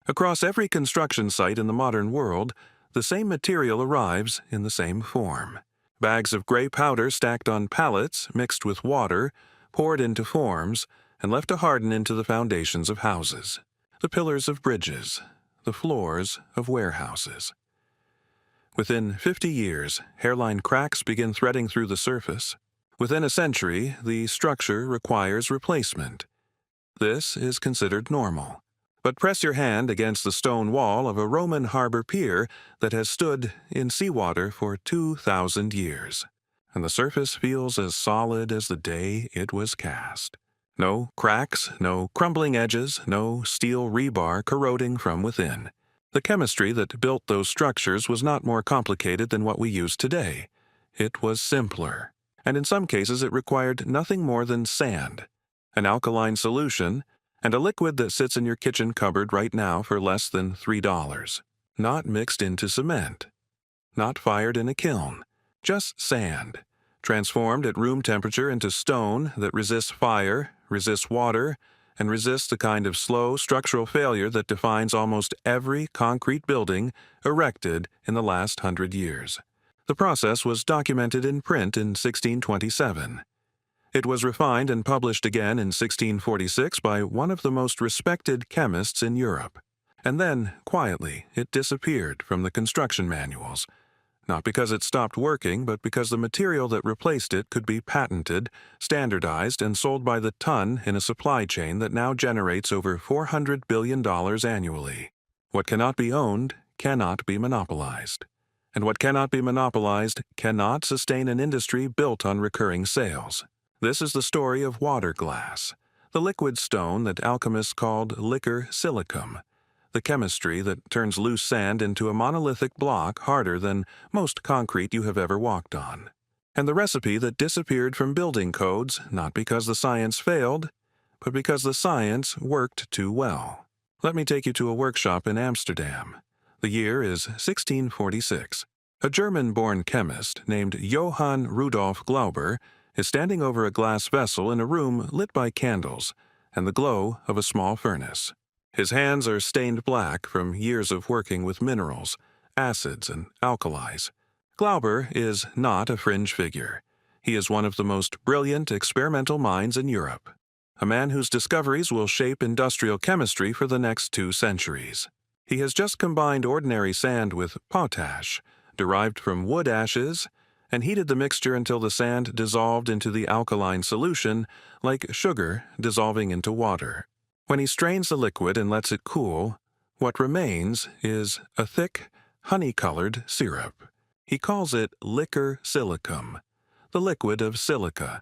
Across every construction site in the modern world, the same material arrives in the same form. Bags of gray powder stacked on pallets, mixed with water, poured into forms, and left to harden into the foundations of houses, the pillars of bridges, the floors of warehouses. Within 50 years, hairline cracks begin threading through the surface. Within a century, the structure requires replacement. This is considered normal. But press your hand against the stone wall of a Roman harbor pier that has stood in seawater for 2,000 years, and the surface feels as solid as the day it was cast. No cracks, no crumbling edges, no steel rebar corroding from within. The chemistry that built those structures was not more complicated than what we use today. It was simpler, and in some cases it required nothing more than sand, an alkaline solution, and a liquid that sits in your kitchen cupboard right now for less than $3. Not mixed into cement, not fired in a kiln, just sand, transformed at room temperature into stone that resists fire, resists water, and resists the kind of slow structural failure that defines almost every concrete building erected in the last 100 years. The process was documented in print in 1627. It was refined and published again in 1646 by one of the most respected chemists in Europe. And then, quietly, it disappeared from the construction manuals, not because it stopped working, but because the material that replaced it could be patented, standardized, and sold by the ton in a supply chain that now generates over $400 billion annually. What cannot be owned cannot be monopolized. And what cannot be monopolized cannot sustain an industry built on recurring sales. This is the story of water glass, the liquid stone that alchemists called liquor silicum, the chemistry that turns loose sand into a monolithic block harder than most concrete you have ever walked on, and the recipe that disappeared from building codes not because the science failed, but because the science worked too well. Let me take you to a workshop in Amsterdam. The year is 1646. A German-born chemist named Johann Rudolf Glauber is standing over a glass vessel in a room lit by candles and the glow of a small furnace. His hands are stained black from years of working with minerals, acids, and alkalis. Glauber is not a fringe figure. He is one of the most brilliant experimental minds in Europe, a man whose discoveries will shape industrial chemistry for the next 2 centuries. He has just combined ordinary sand with potash, derived from wood ashes, and heated the mixture until the sand dissolved into the alkaline solution like sugar dissolving into water. When he strains the liquid and lets it cool, what remains is a thick, honey-colored syrup. He calls it liquor silicum, the liquid of silica.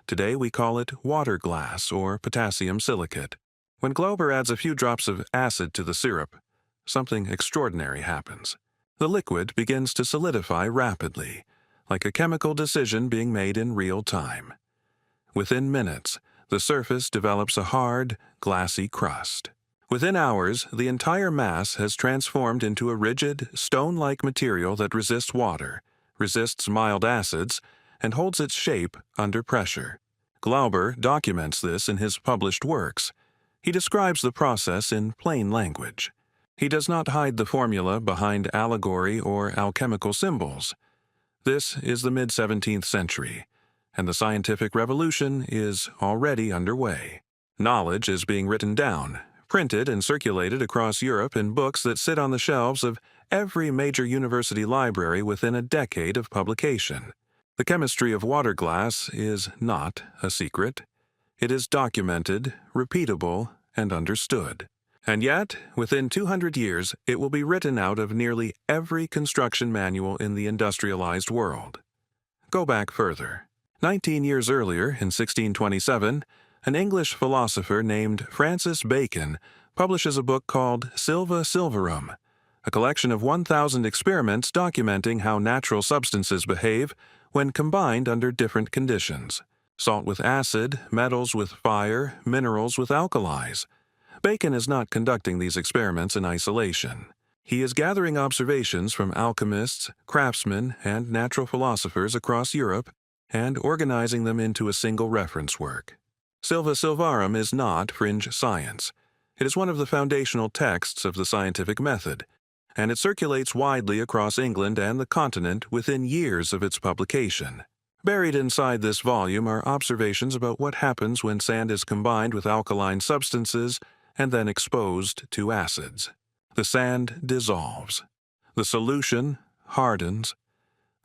Today we call it water glass or potassium silicate. When Glauber adds a few drops of acid to the syrup, something extraordinary happens. The liquid begins to solidify rapidly, like a chemical decision being made in real time. Within minutes, the surface develops a hard, glassy crust. Within hours, the entire mass has transformed into a rigid, stone-like material that resists water, resists mild acids, and holds its shape under pressure. Glauber documents this in his published works. He describes the process in plain language. He does not hide the formula behind allegory or alchemical symbols. This is the mid-17th century, and the scientific revolution is already underway. Knowledge is being written down, printed and circulated across Europe in books that sit on the shelves of every major university library within a decade of publication. The chemistry of water glass is not a secret. It is documented, repeatable, and understood. And yet, within 200 years, it will be written out of nearly every construction manual in the industrialized world. Go back further. 19 years earlier, in 1627, an English philosopher named Francis Bacon publishes a book called Sylva Sylvarum, a collection of 1,000 experiments documenting how natural substances behave when combined under different conditions. Salt with acid, metals with fire, minerals with alkalis. Bacon is not conducting these experiments in isolation. He is gathering observations from alchemists, craftsmen, and natural philosophers across Europe and organizing them into a single reference work. Sylva Sylvarum is not fringe science. It is one of the foundational texts of the scientific method, and it circulates widely across England and the continent within years of its publication. Buried inside this volume are observations about what happens when sand is combined with alkaline substances and then exposed to acids. The sand dissolves. The solution hardens.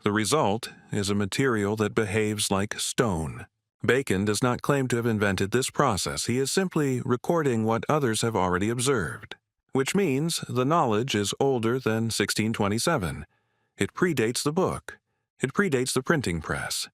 The result is a material that behaves like stone. Bacon does not claim to have invented this process. He is simply recording what others have already observed, which means the knowledge is older than 1627. It predates the book. It predates the printing press.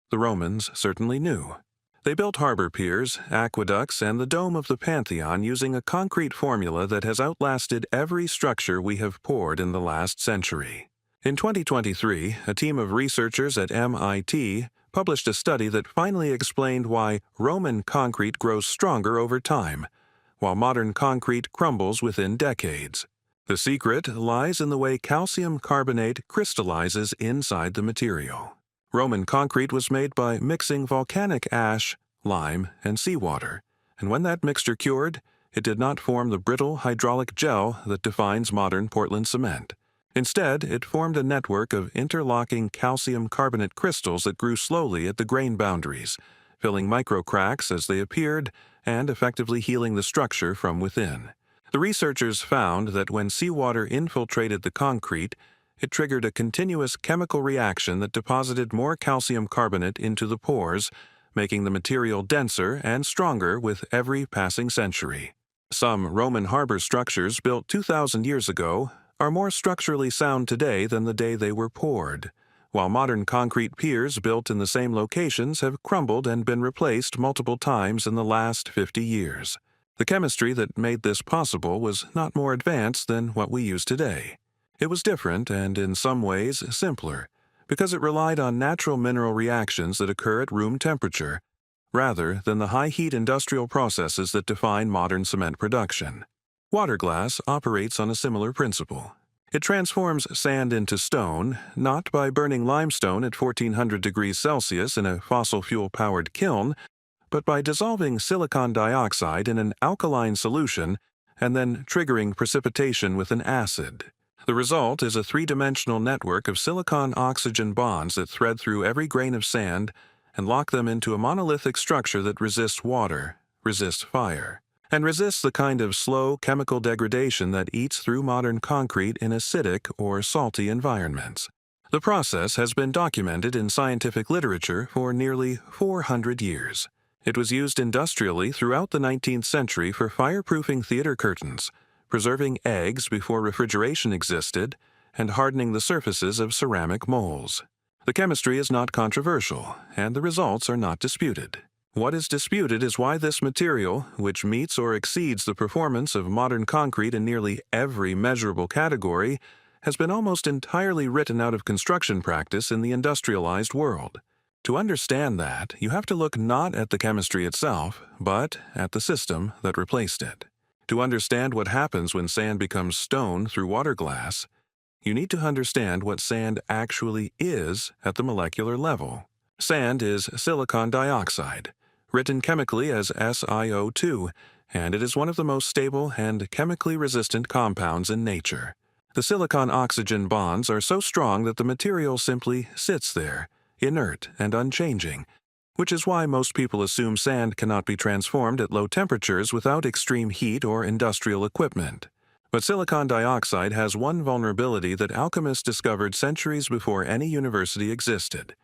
The Romans certainly knew. They built harbor piers, aqueducts, and the dome of the Pantheon using a concrete formula that has outlasted every structure we have poured in the last century. In 2023, a team of researchers at MIT published a study that finally explained why Roman concrete grows stronger over time, while modern concrete crumbles within decades. The secret lies in the way calcium carbonate crystallizes inside the material. Roman concrete was made by mixing volcanic ash, lime, and seawater, and when that mixture cured, it did not form the brittle hydraulic gel that defines modern Portland cement. Instead, it formed a network of interlocking calcium carbonate crystals that grew slowly at the grain boundaries, filling microcracks as they appeared and effectively healing the structure from within. The researchers found that when seawater infiltrated the concrete, it triggered a continuous chemical reaction that deposited more calcium carbonate into the pores, making the material denser and stronger with every passing century. Some Roman harbor structures built 2,000 years ago are more structurally sound today than the day they were poured, while modern concrete piers built in the same locations have crumbled and been replaced multiple times in the last 50 years. The chemistry that made this possible was not more advanced than what we use today. It was different and, in some ways, simpler, because it relied on natural mineral reactions that occur at room temperature, rather than the high-heat industrial processes that define modern cement production. Water glass operates on a similar principle. It transforms sand into stone, not by burning limestone at 1400 degrees Celsius in a fossil fuel-powered kiln, but by dissolving silicon dioxide in an alkaline solution and then triggering precipitation with an acid. The result is a three-dimensional network of silicon-oxygen bonds that thread through every grain of sand and lock them into a monolithic structure that resists water, resists fire, and resists the kind of slow chemical degradation that eats through modern concrete in acidic or salty environments. The process has been documented in scientific literature for nearly 400 years. It was used industrially throughout the 19th century for fireproofing theater curtains, preserving eggs before refrigeration existed, and hardening the surfaces of ceramic molds. The chemistry is not controversial, and the results are not disputed. What is disputed is why this material, which meets or exceeds the performance of modern concrete in nearly every measurable category, has been almost entirely written out of construction practice in the industrialized world. To understand that, you have to look not at the chemistry itself, but at the system that replaced it. To understand what happens when sand becomes stone through water glass, you need to understand what sand actually is at the molecular level. Sand is silicon dioxide, written chemically as SiO2, and it is one of the most stable and chemically resistant compounds in nature. The silicon-oxygen bonds are so strong that the material simply sits there, inert and unchanging, which is why most people assume sand cannot be transformed at low temperatures without extreme heat or industrial equipment. But silicon dioxide has one vulnerability that alchemists discovered centuries before any university existed.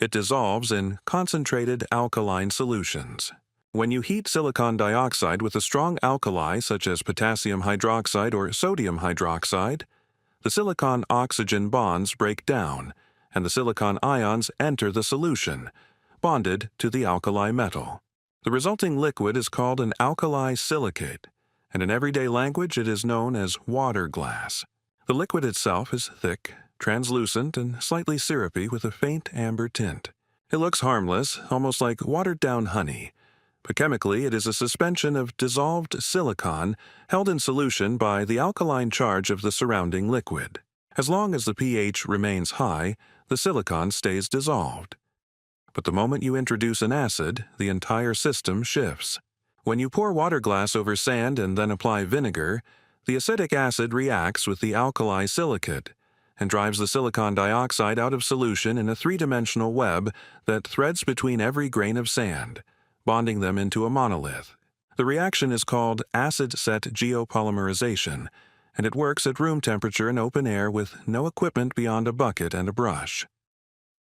It dissolves in concentrated alkaline solutions. When you heat silicon dioxide with a strong alkali such as potassium hydroxide or sodium hydroxide, the silicon-oxygen bonds break down, and the silicon ions enter the solution, bonded to the alkali metal. The resulting liquid is called an alkali silicate, and in everyday language it is known as water glass. The liquid itself is thick, translucent, and slightly syrupy with a faint amber tint. It looks harmless, almost like watered-down honey, but chemically it is a suspension of dissolved silicon held in solution by the alkaline charge of the surrounding liquid. As long as the pH remains high, the silicon stays dissolved. But the moment you introduce an acid, the entire system shifts. When you pour water glass over sand and then apply vinegar, the acetic acid reacts with the alkali silicate and drives the silicon dioxide out of solution in a three-dimensional web that threads between every grain of sand, bonding them into a monolith. The reaction is called acid-set geopolymerization, and it works at room temperature in open air with no equipment beyond a bucket and a brush.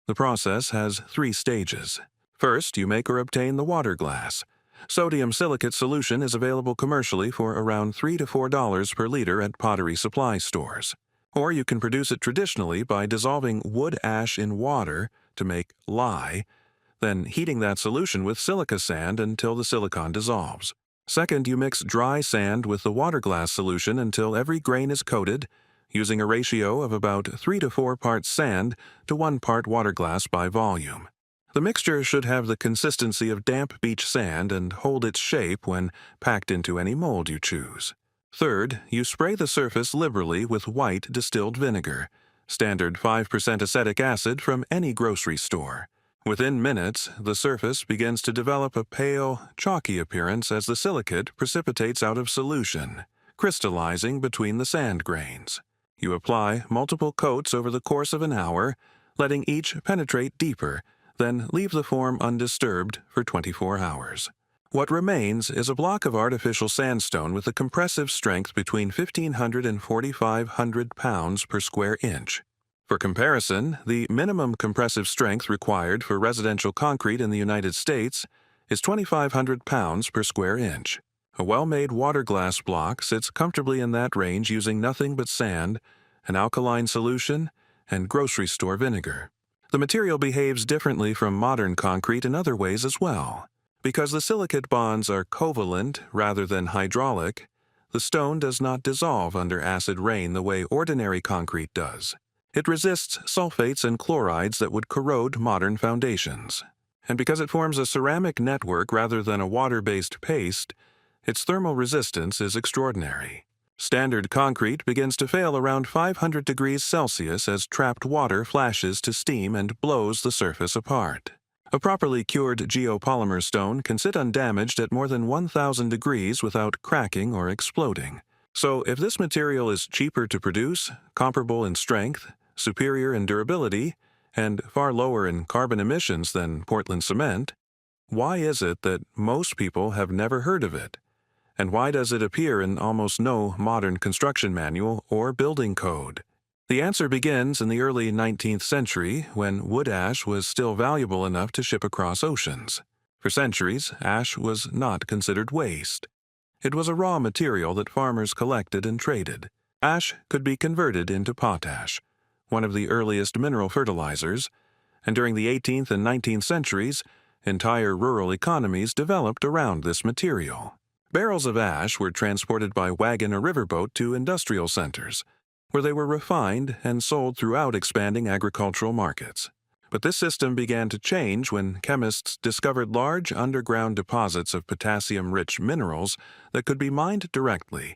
The process has 3 stages. First, you make or obtain the water glass. Sodium silicate solution is available commercially for around $3 to $4 per liter at pottery supply stores. Or you can produce it traditionally by dissolving wood ash in water to make lye, then heating that solution with silica sand until the silicon dissolves. Second, you mix dry sand with the water glass solution until every grain is coated, using a ratio of about 3 to 4 parts sand to 1 part water glass by volume. The mixture should have the consistency of damp beach sand and hold its shape when packed into any mold you choose. Third, you spray the surface liberally with white distilled vinegar, standard 5% acetic acid from any grocery store. Within minutes, the surface begins to develop a pale, chalky appearance as the silicate precipitates out of solution, crystallizing between the sand grains. You apply multiple coats over the course of an hour, letting each penetrate deeper, then leave the form undisturbed for 24 hours. What remains is a block of artificial sandstone with a compressive strength between 1,500 and 4,500 pounds per square inch. For comparison, the minimum compressive strength required for residential concrete in the United States is 2,500 pounds per square inch. A well-made water glass block sits comfortably in that range using nothing but sand, an alkaline solution, and grocery store vinegar. The material behaves differently from modern concrete in other ways as well. Because the silicate bonds are covalent rather than hydraulic, the stone does not dissolve under acid rain the way ordinary concrete does. It resists sulfates and chlorides that would corrode modern foundations. And because it forms a ceramic network rather than a water-based paste, its thermal resistance is extraordinary. Standard concrete begins to fail around 500 degrees Celsius as trapped water flashes to steam and blows the surface apart. A properly cured geopolymer stone can sit undamaged at more than 1,000 degrees without cracking or exploding. So if this material is cheaper to produce, comparable in strength, superior in durability, and far lower in carbon emissions than Portland cement, why is it that most people have never heard of it? And why does it appear in almost no modern construction manual or building code? The answer begins in the early 19th century when wood ash was still valuable enough to ship across oceans. For centuries, ash was not considered waste. It was a raw material that farmers collected and traded. Ash could be converted into potash, one of the earliest mineral fertilizers, and during the 18th and 19th centuries, entire rural economies developed around this material. Barrels of ash were transported by wagon or riverboat to industrial centers, where they were refined and sold throughout expanding agricultural markets. But this system began to change when chemists discovered large underground deposits of potassium-rich minerals that could be mined directly,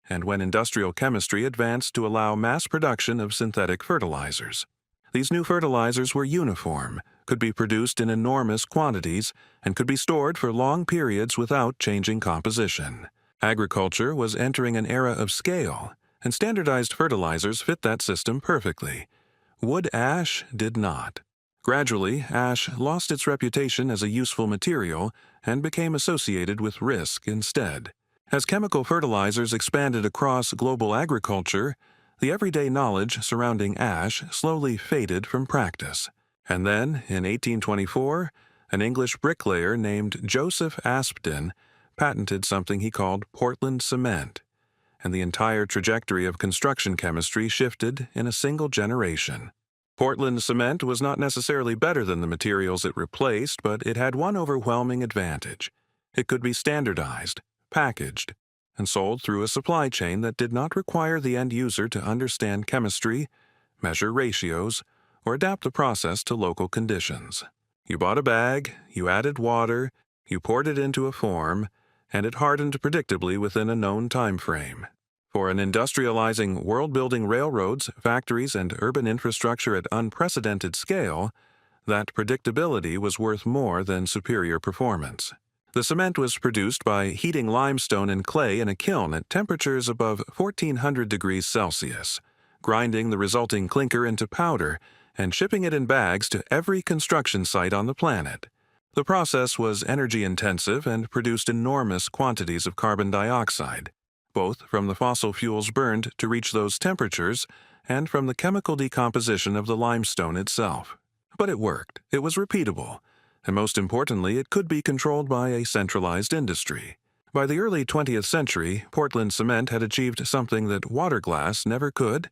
and when industrial chemistry advanced to allow mass production of synthetic fertilizers. These new fertilizers were uniform, could be produced in enormous quantities, and could be stored for long periods without changing composition. Agriculture was entering an era of scale, and standardized fertilizers fit that system perfectly. Wood ash did not. Gradually, ash lost its reputation as a useful material and became associated with risk instead. As chemical fertilizers expanded across global agriculture, the everyday knowledge surrounding ash slowly faded from practice. And then, in 1824, an English bricklayer named Joseph Aspdin patented something he called Portland cement, and the entire trajectory of construction chemistry shifted in a single generation. Portland cement was not necessarily better than the materials it replaced, but it had one overwhelming advantage. It could be standardized, packaged, and sold through a supply chain that did not require the end user to understand chemistry, measure ratios, or adapt the process to local conditions. You bought a bag, you added water, you poured it into a form, and it hardened predictably within a known time frame. For an industrializing, world-building railroads, factories, and urban infrastructure at unprecedented scale, that predictability was worth more than superior performance. The cement was produced by heating limestone and clay in a kiln at temperatures above 1400 degrees Celsius, grinding the resulting clinker into powder and shipping it in bags to every construction site on the planet. The process was energy-intensive and produced enormous quantities of carbon dioxide, both from the fossil fuels burned to reach those temperatures and from the chemical decomposition of the limestone itself. But it worked. It was repeatable. And most importantly, it could be controlled by a centralized industry. By the early 20th century, Portland cement had achieved something that water glass never could.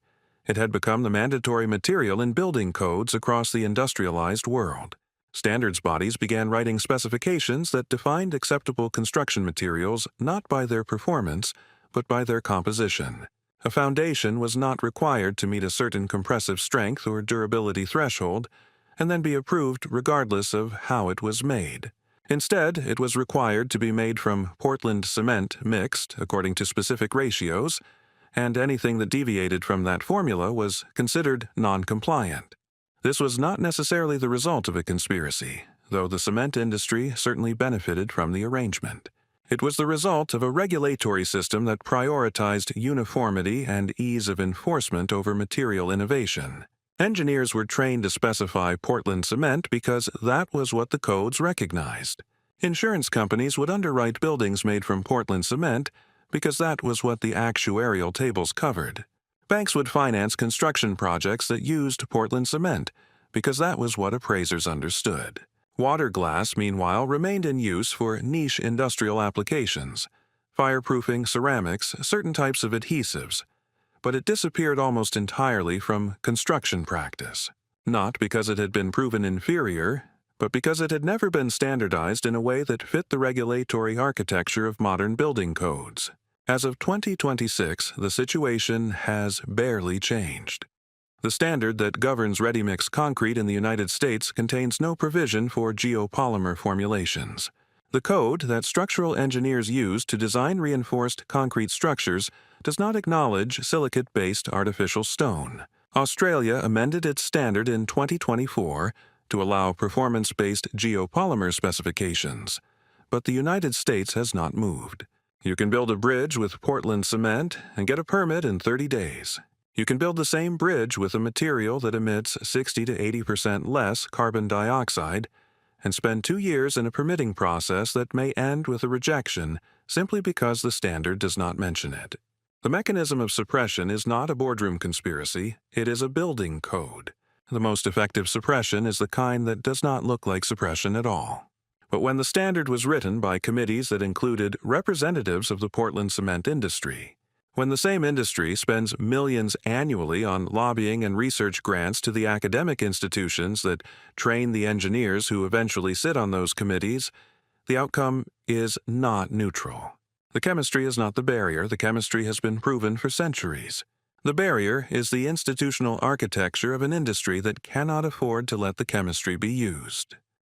It had become the mandatory material in building codes across the industrialized world. Standards bodies began writing specifications that defined acceptable construction materials not by their performance, but by their composition. A foundation was not required to meet a certain compressive strength or durability threshold, and then be approved regardless of how it was made. Instead, it was required to be made from Portland cement mixed according to specific ratios, and anything that deviated from that formula was considered non-compliant. This was not necessarily the result of a conspiracy, though the cement industry certainly benefited from the arrangement. It was the result of a regulatory system that prioritized uniformity and ease of enforcement over material innovation. Engineers were trained to specify Portland cement because that was what the codes recognized. Insurance companies would underwrite buildings made from Portland cement because that was what the actuarial tables covered. Banks would finance construction projects that used Portland cement because that was what appraisers understood. Water glass, meanwhile, remained in use for niche industrial applications, fireproofing, ceramics, certain types of adhesives, but it disappeared almost entirely from construction practice, not because it had been proven inferior, but because it had never been standardized in a way that fit the regulatory architecture of modern building codes. As of 2026, the situation has barely changed. The standard that governs ready-mix concrete in the United States contains no provision for geopolymer formulations. The code that structural engineers use to design reinforced concrete structures does not acknowledge silicate-based artificial stone. Australia amended its standard in 2024 to allow performance-based geopolymer specifications, but the United States has not moved. You can build a bridge with Portland cement and get a permit in 30 days. You can build the same bridge with a material that emits 60 to 80% less carbon dioxide and spend 2 years in a permitting process that may end with a rejection simply because the standard does not mention it. The mechanism of suppression is not a boardroom conspiracy, it is a building code. The most effective suppression is the kind that does not look like suppression at all. But when the standard was written by committees that included representatives of the Portland cement industry, when the same industry spends millions annually on lobbying and research grants to the academic institutions that train the engineers who eventually sit on those committees, the outcome is not neutral. The chemistry is not the barrier. The chemistry has been proven for centuries. The barrier is the institutional architecture of an industry that cannot afford to let the chemistry be used.